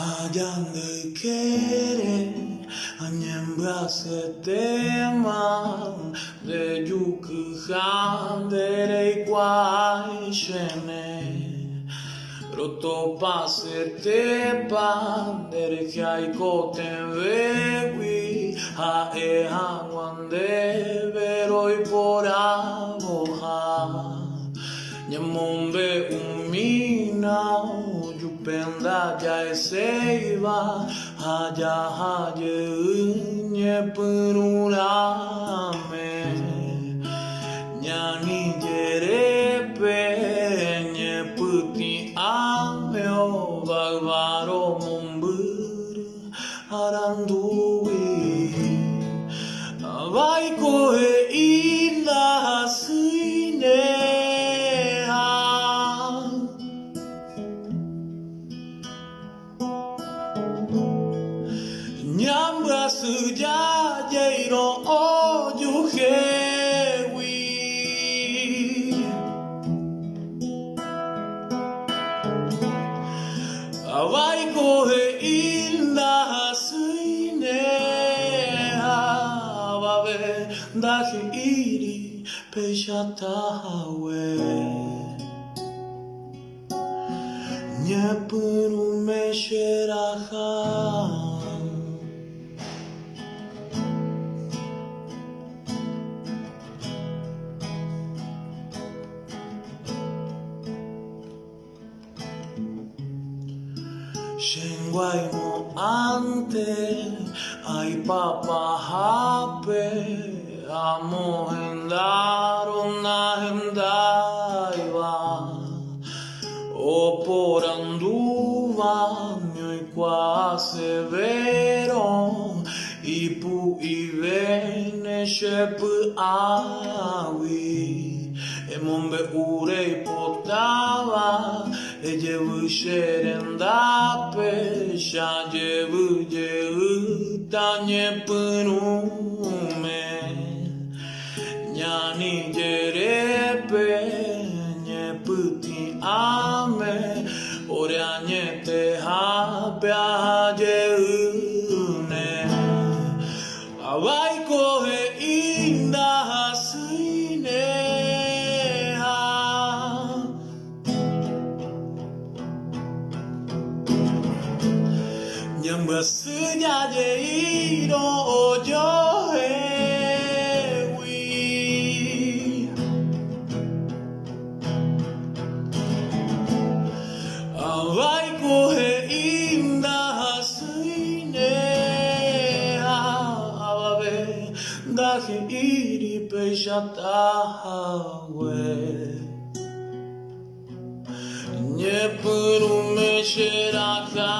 Allá donde quiere, anyembra se tema de yukuhan de guay shene. Roto pase te pan de kai koten vewi ha e hawande veroi por aboha. Nyamombe umina Jupenda jai seiva Haja haja nye penurame Nyani jerepe nye puti ameo Bagvaro mumbur arandui Vai koe ina sine Nyambra suja jairo oju hewi Awai kohe inda suine Awave dahi iri peshata hawe Nyepuru mesheraha Shenguai mo ante, ai papa hape, amo hendaro na hendaiva, o por anduva, nyoi qua severo, ipu ivene shepu awi, emombe urei potava, Ejevu sherendape, shajevu jevu tanye penume, nyani jerepe, nye puti ame, oreanye te hape ajeune, awai kohe inda hasine. Nyamba sunya jeiro ojo hewi Awai kohe inda hasuine Awave dahi iri peshata hawe Nyepuru mesheraka